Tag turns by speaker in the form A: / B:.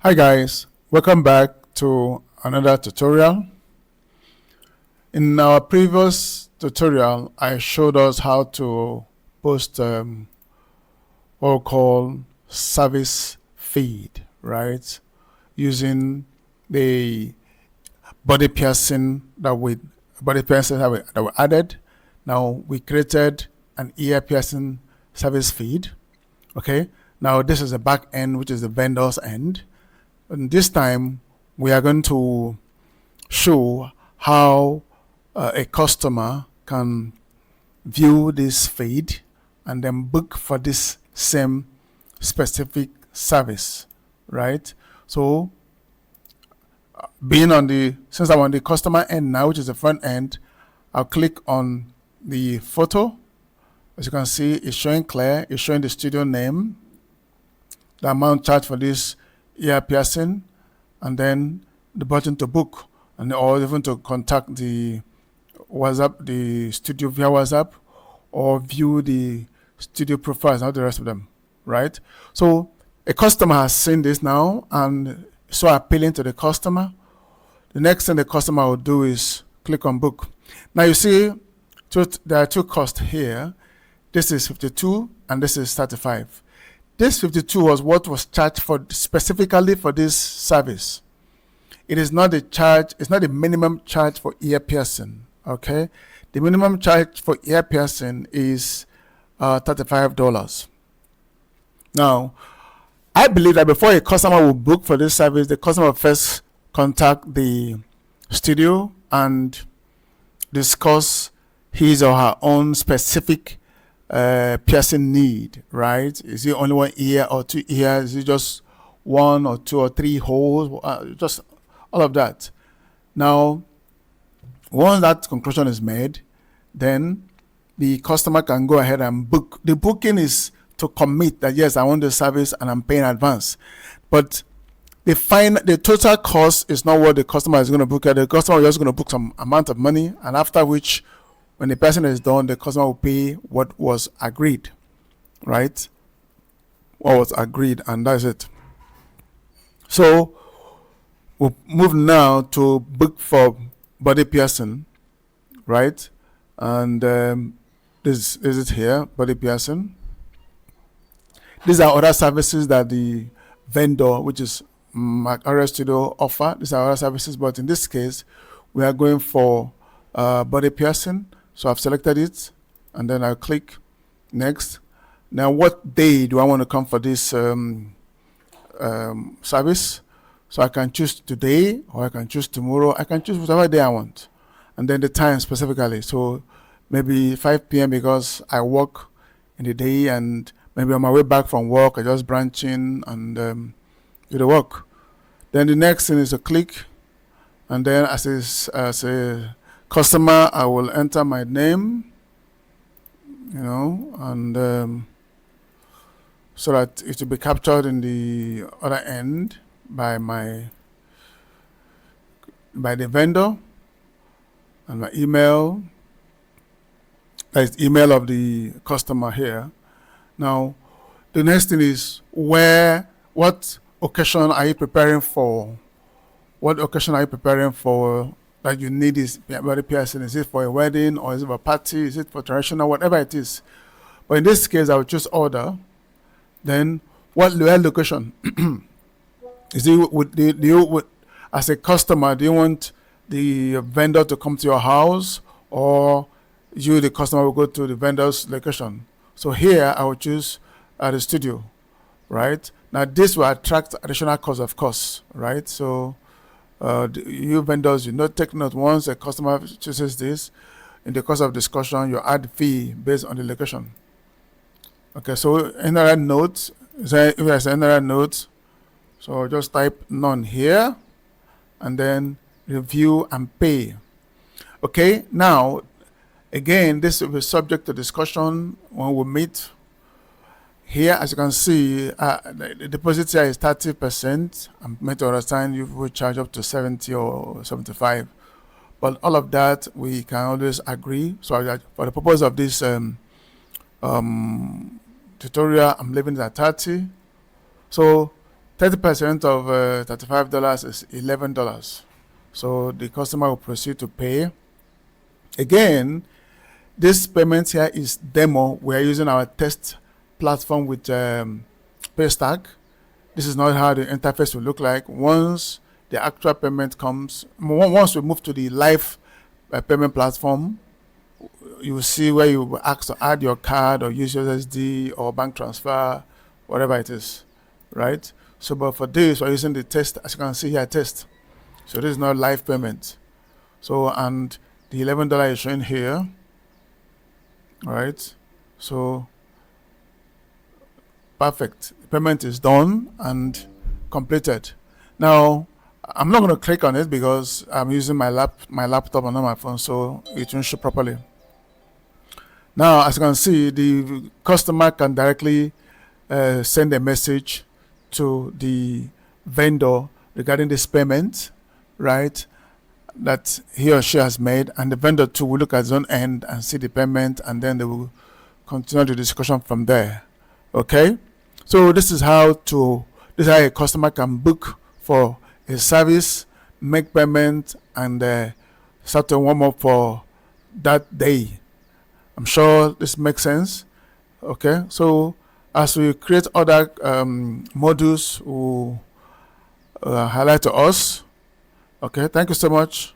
A: Hi guys, welcome back to another tutorial. In our previous tutorial, I showed us how to post what we call service feed, right? Using the body piercing that we added. Now we created an ear piercing service feed. Okay. Now this is the back end, which is the vendor's end. And this time we are going to show how a customer can view this feed and then book for this same specific service, right? So since I'm on the customer end now, which is the front end, I'll click on the photo. As you can see, it's showing clear, it's showing the studio name, the amount charged for this ear piercing, and then the button to book, and or even to contact the WhatsApp, the studio via WhatsApp, or view the studio profiles, not the rest of them, right? So a customer has seen this now, and so appealing to the customer. The next thing the customer will do is click on book. Now you see, there are two costs here. This is 52 and this is 35. This 52 was what was charged for specifically for this service. It is not the charge, it's not the minimum charge for ear piercing, okay? The minimum charge for ear piercing is $35. Now, I believe that before a customer will book for this service, the customer will first contact the studio and discuss his or her own specific piercing need, right? Is it only one ear or two ears? Is it just one or two or three holes? Just all of that. Now, once that conclusion is made, then the customer can go ahead and book. The booking is to commit that yes, I want the service and I'm paying advance. But the total cost is not what the customer is going to book. The customer is just going to book some amount of money, and after which, when the person is done, the customer will pay what was agreed, right? What was agreed, and that's it. So we'll move now to book for body piercing, right? And this is it here, body piercing. These are other services that the vendor, which is manicure studio, offer. These are other services, but in this case, we are going for body piercing. So I've selected it, and then I'll click next. Now, what day do I want to come for this service? So I can choose today, or I can choose tomorrow. I can choose whatever day I want, and then the time specifically. So maybe 5 p.m. because I work in the day, and maybe on my way back from work, I just branch in and do the work. Then the next thing is to click, and then as a customer, I will enter my name, and so that it will be captured in the other end by the vendor, and my email. That is email of the customer here. Now, the next thing is what occasion are you preparing for? What occasion are you preparing for that you need this body piercing? Is it for a wedding, or is it for a party? Is it for traditional? Whatever it is. But in this case, I will choose order. Then, what location? Is it as a customer, do you want the vendor to come to your house, or you, the customer, will go to the vendor's location? So here, I will choose the studio, right? Now, this will attract additional cost, of course, right? So you vendors, take note, once a customer chooses this, in the course of discussion, you add fee based on the location. Okay, so another note, if there's another note, so just type none here, and then review and pay. Okay, now, again, this will be subject to discussion when we meet. Here, as you can see, the deposit here is 30%. I'm meant to understand you will charge up to 70 or 75. But all of that, we can always agree. So for the purpose of this tutorial, I'm leaving it at 30. So 30% of $35 is $11. So the customer will proceed to pay. Again, this payment here is demo. We are using our test platform with Paystack. This is not how the interface will look like. Once the actual payment comes, once we move to the live payment platform, you will see where you will ask to add your card or use your SD or bank transfer, whatever it is, right? So, but for this, we're using the test, as you can see here, test. So this is not live payment. So, and the $11 is showing here, all right? So, perfect. Payment is done and completed. Now, I'm not going to click on it because I'm using my laptop and not my phone, so it won't show properly. Now, as you can see, the customer can directly send a message to the vendor regarding this payment, right, that he or she has made, and the vendor too will look at his own end and see the payment, and then they will continue the discussion from there. Okay, so this is how a customer can book for a service, make payment, and start to warm up for that day. I'm sure this makes sense. Okay, so as we create other modules, will highlight to us. Okay, thank you so much.